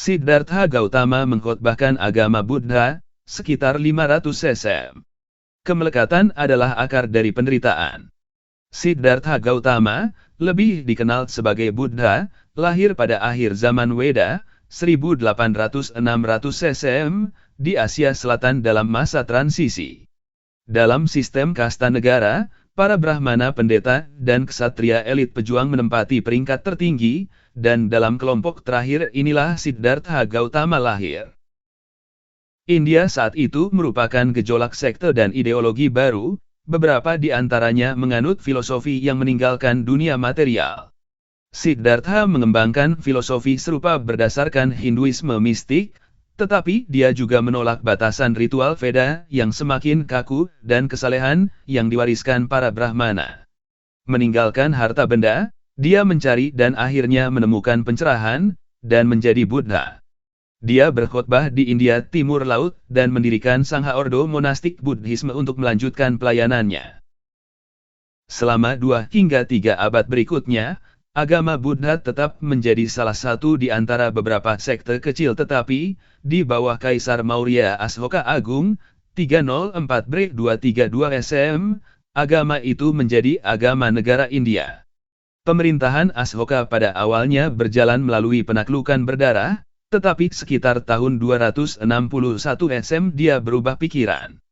Siddhartha Gautama mengkhotbahkan agama Buddha, sekitar 500 sm. Kemelekatan adalah akar dari penderitaan. Siddhartha Gautama, lebih dikenal sebagai Buddha, lahir pada akhir zaman Weda, 1800-600 sm, di Asia Selatan dalam masa transisi. Dalam sistem kasta negara, para Brahmana pendeta dan ksatria elit pejuang menempati peringkat tertinggi, dan dalam kelompok terakhir inilah Siddhartha Gautama lahir. India saat itu merupakan gejolak sekte dan ideologi baru, beberapa di antaranya menganut filosofi yang meninggalkan dunia material. Siddhartha mengembangkan filosofi serupa berdasarkan Hinduisme mistik, tetapi dia juga menolak batasan ritual Veda yang semakin kaku dan kesalehan yang diwariskan para Brahmana. Meninggalkan harta benda, dia mencari dan akhirnya menemukan pencerahan, dan menjadi Buddha. Dia berkhotbah di India Timur Laut dan mendirikan Sangha Ordo Monastik Buddhisme untuk melanjutkan pelayanannya. Selama 2 hingga 3 abad berikutnya, agama Buddha tetap menjadi salah satu di antara beberapa sekte kecil tetapi, di bawah Kaisar Maurya Ashoka Agung, 304-232 sm, agama itu menjadi agama negara India. Pemerintahan Ashoka pada awalnya berjalan melalui penaklukan berdarah, tetapi sekitar tahun 261 sm dia berubah pikiran.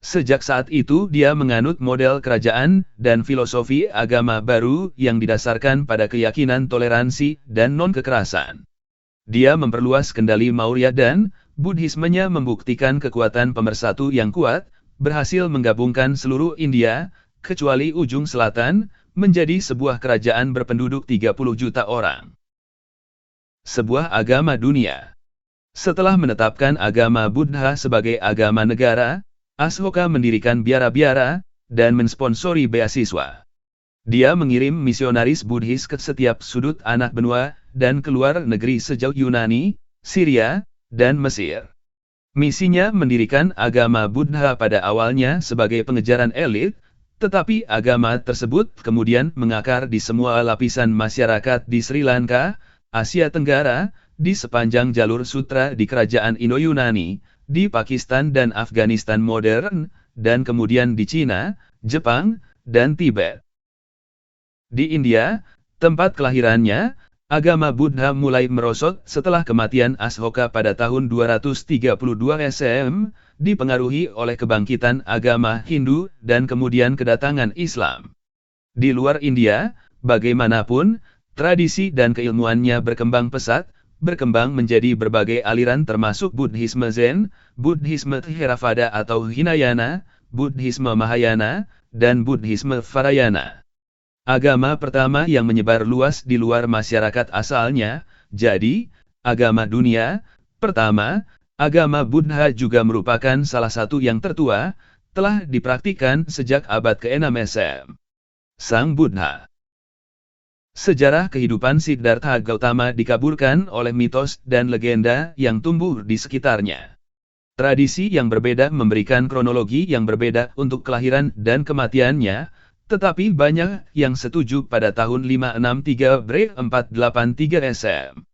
Sejak saat itu dia menganut model kerajaan dan filosofi agama baru yang didasarkan pada keyakinan toleransi dan non-kekerasan. Dia memperluas kendali Maurya dan Buddhismenya membuktikan kekuatan pemersatu yang kuat, berhasil menggabungkan seluruh India, kecuali ujung selatan, menjadi sebuah kerajaan berpenduduk 30 juta orang. Sebuah agama dunia. Setelah menetapkan agama Buddha sebagai agama negara, Ashoka mendirikan biara-biara, dan mensponsori beasiswa. Dia mengirim misionaris Buddhis ke setiap sudut anak benua, dan keluar negeri sejauh Yunani, Syria, dan Mesir. Misinya mendirikan agama Buddha pada awalnya sebagai pengejaran elit, tetapi agama tersebut kemudian mengakar di semua lapisan masyarakat di Sri Lanka, Asia Tenggara, di sepanjang jalur sutra di kerajaan Indo-Yunani, di Pakistan dan Afghanistan modern, dan kemudian di Cina, Jepang, dan Tibet. Di India, tempat kelahirannya, agama Buddha mulai merosot setelah kematian Ashoka pada tahun 232 sm, dipengaruhi oleh kebangkitan agama Hindu dan kemudian kedatangan Islam. Di luar India, bagaimanapun, tradisi dan keilmuannya berkembang pesat, berkembang menjadi berbagai aliran termasuk Buddhisme Zen, Buddhisme Theravada atau Hinayana, Buddhisme Mahayana, dan Buddhisme Vajrayana. Agama pertama yang menyebar luas di luar masyarakat asalnya, jadi, agama dunia. Pertama, agama Buddha juga merupakan salah satu yang tertua, telah dipraktikkan sejak abad ke-6 sm. Sang Buddha. Sejarah kehidupan Siddhartha Gautama dikaburkan oleh mitos dan legenda yang tumbuh di sekitarnya. Tradisi yang berbeda memberikan kronologi yang berbeda untuk kelahiran dan kematiannya, tetapi banyak yang setuju pada tahun 563-483 sm.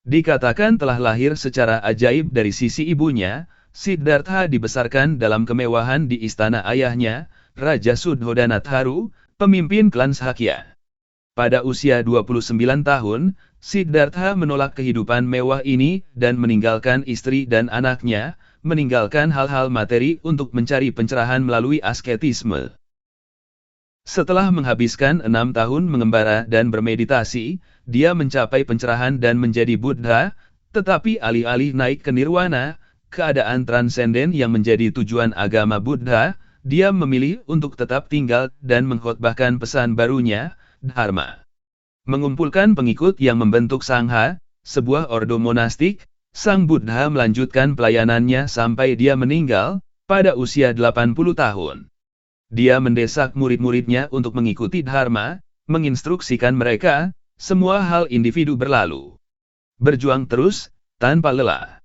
Dikatakan telah lahir secara ajaib dari sisi ibunya, Siddhartha dibesarkan dalam kemewahan di istana ayahnya, Raja Suddhodanatharu, pemimpin klan Shakya. Pada usia 29 tahun, Siddhartha menolak kehidupan mewah ini dan meninggalkan istri dan anaknya, meninggalkan hal-hal materi untuk mencari pencerahan melalui asketisme. Setelah menghabiskan 6 tahun mengembara dan bermeditasi, dia mencapai pencerahan dan menjadi Buddha, tetapi alih-alih naik ke nirwana, keadaan transenden yang menjadi tujuan agama Buddha, dia memilih untuk tetap tinggal dan mengkhotbahkan pesan barunya, Dharma. Mengumpulkan pengikut yang membentuk Sangha, sebuah ordo monastik, Sang Buddha melanjutkan pelayanannya sampai dia meninggal, pada usia 80 tahun. Dia mendesak murid-muridnya untuk mengikuti Dharma, menginstruksikan mereka, semua hal individu berlalu. Berjuang terus, tanpa lelah.